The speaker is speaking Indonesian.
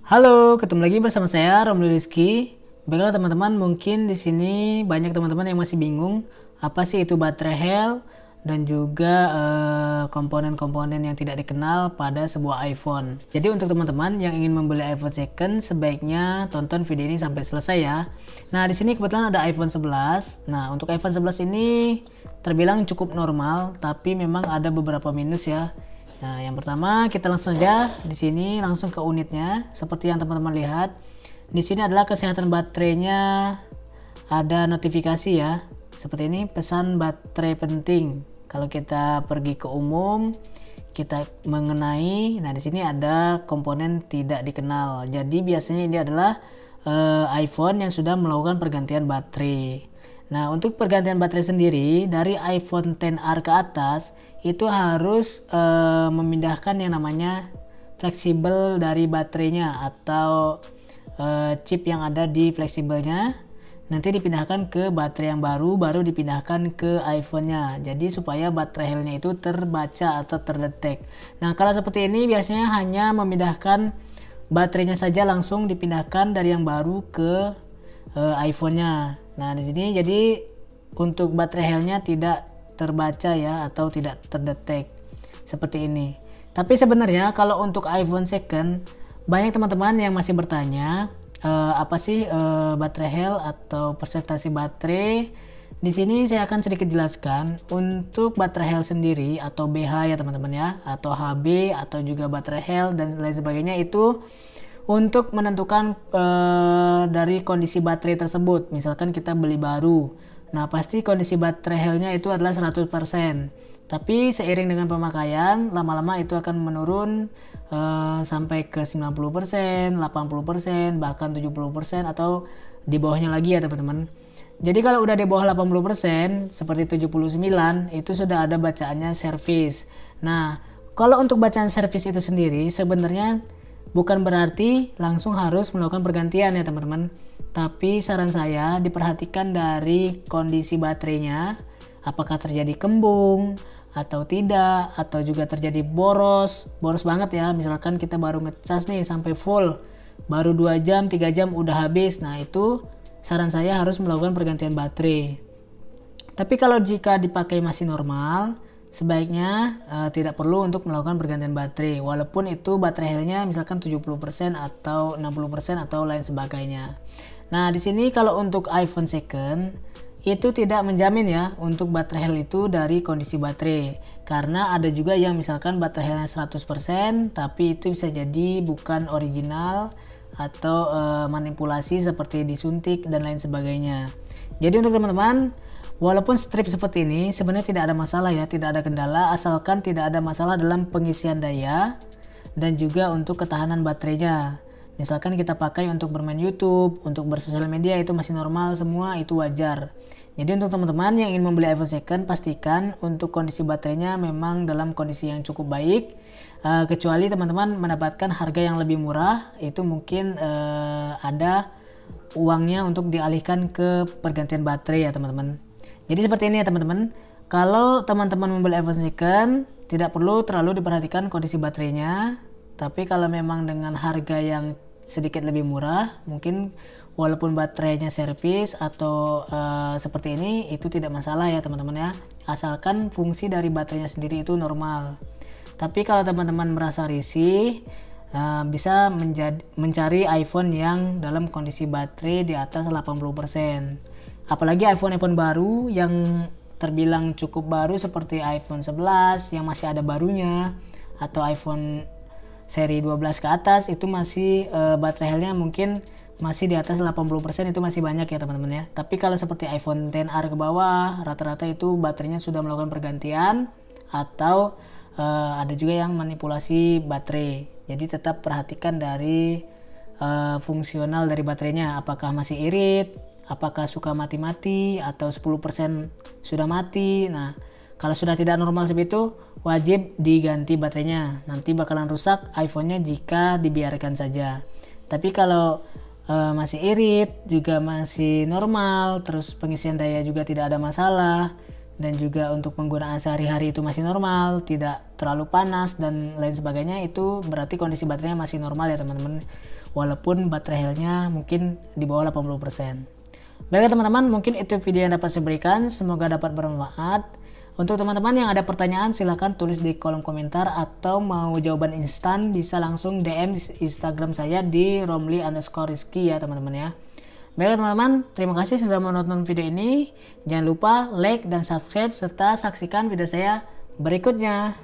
Halo, ketemu lagi bersama saya Romli Rizky. Baiklah teman-teman, mungkin di sini banyak teman-teman yang masih bingung apa sih itu baterai health dan juga komponen-komponen yang tidak dikenal pada sebuah iPhone. Jadi untuk teman-teman yang ingin membeli iPhone second, sebaiknya tonton video ini sampai selesai ya. Nah, di sini kebetulan ada iPhone 11. Nah, untuk iPhone 11 ini terbilang cukup normal, tapi memang ada beberapa minus ya. Nah, yang pertama kita langsung saja di sini langsung ke unitnya. Seperti yang teman-teman lihat, di sini adalah kesehatan baterainya, ada notifikasi ya. Seperti ini, pesan baterai penting. Kalau kita pergi ke umum, kita mengenai, nah di sini ada komponen tidak dikenal. Jadi biasanya ini adalah iPhone yang sudah melakukan pergantian baterai. Nah, untuk pergantian baterai sendiri dari iPhone XR ke atas itu harus memindahkan yang namanya fleksibel dari baterainya atau chip yang ada di fleksibelnya nanti dipindahkan ke baterai yang baru dipindahkan ke iPhone-nya. Jadi supaya baterai health-nya itu terbaca atau terdetek. Nah, kalau seperti ini biasanya hanya memindahkan baterainya saja, langsung dipindahkan dari yang baru ke iPhone-nya. Nah, di sini jadi untuk baterai health-nya tidak terbaca ya atau tidak terdetek seperti ini. Tapi sebenarnya kalau untuk iPhone second, banyak teman-teman yang masih bertanya apa sih baterai health atau persentase baterai. Di sini saya akan sedikit jelaskan untuk baterai health sendiri atau BH ya teman-teman ya, atau HB atau juga baterai health dan lain sebagainya, itu untuk menentukan dari kondisi baterai tersebut. Misalkan kita beli baru, nah pasti kondisi baterai health-nya itu adalah 100%. Tapi seiring dengan pemakaian, lama-lama itu akan menurun sampai ke 90%, 80%, bahkan 70% atau di bawahnya lagi ya teman-teman. Jadi kalau udah di bawah 80%, seperti 79, itu sudah ada bacaannya service. Nah, kalau untuk bacaan service itu sendiri sebenarnya bukan berarti langsung harus melakukan pergantian ya teman-teman. Tapi saran saya diperhatikan dari kondisi baterainya, apakah terjadi kembung atau tidak, atau juga terjadi boros banget ya. Misalkan kita baru ngecas nih sampai full, baru 2 jam 3 jam udah habis. Nah, itu saran saya harus melakukan pergantian baterai. Tapi kalau jika dipakai masih normal, sebaiknya tidak perlu untuk melakukan pergantian baterai, walaupun itu baterai health-nya misalkan 70% atau 60% atau lain sebagainya. Nah, di sini kalau untuk iPhone second itu tidak menjamin ya untuk baterai health itu dari kondisi baterai, karena ada juga yang misalkan baterai health-nya 100% tapi itu bisa jadi bukan original atau manipulasi seperti disuntik dan lain sebagainya. Jadi untuk teman-teman, walaupun strip seperti ini sebenarnya tidak ada masalah ya, tidak ada kendala, asalkan tidak ada masalah dalam pengisian daya dan juga untuk ketahanan baterainya. Misalkan kita pakai untuk bermain YouTube, untuk bersosial media, itu masih normal semua, itu wajar. Jadi untuk teman-teman yang ingin membeli iPhone second, pastikan untuk kondisi baterainya memang dalam kondisi yang cukup baik. Kecuali teman-teman mendapatkan harga yang lebih murah, itu mungkin ada uangnya untuk dialihkan ke pergantian baterai ya teman-teman. Jadi seperti ini ya teman-teman. Kalau teman-teman membeli iPhone second, tidak perlu terlalu diperhatikan kondisi baterainya. Tapi kalau memang dengan harga yang sedikit lebih murah, mungkin walaupun baterainya servis atau seperti ini, itu tidak masalah ya teman-teman ya, asalkan fungsi dari baterainya sendiri itu normal. Tapi kalau teman-teman merasa risih, bisa mencari iPhone yang dalam kondisi baterai di atas 80%. Apalagi iPhone baru yang terbilang cukup baru seperti iPhone 11 yang masih ada barunya, atau iPhone seri 12 ke atas, itu masih baterai health-nya mungkin masih di atas 80%, itu masih banyak ya teman-teman ya. Tapi kalau seperti iPhone XR ke bawah, rata-rata itu baterainya sudah melakukan pergantian atau ada juga yang manipulasi baterai. Jadi tetap perhatikan dari fungsional dari baterainya, apakah masih irit, apakah suka mati-mati atau 10% sudah mati. Nah, kalau sudah tidak normal seperti itu, wajib diganti baterainya. Nanti bakalan rusak iPhone-nya jika dibiarkan saja. Tapi kalau masih irit, juga masih normal, terus pengisian daya juga tidak ada masalah, dan juga untuk penggunaan sehari-hari itu masih normal, tidak terlalu panas dan lain sebagainya, itu berarti kondisi baterainya masih normal ya teman-teman. walaupun baterai healthnya mungkin di bawah 80%. Baiklah teman-teman, mungkin itu video yang dapat saya berikan, semoga dapat bermanfaat. Untuk teman-teman yang ada pertanyaan silahkan tulis di kolom komentar, atau mau jawaban instan bisa langsung DM Instagram saya di romli_rizky ya teman-teman ya. Baiklah teman-teman, terima kasih sudah menonton video ini. Jangan lupa like dan subscribe serta saksikan video saya berikutnya.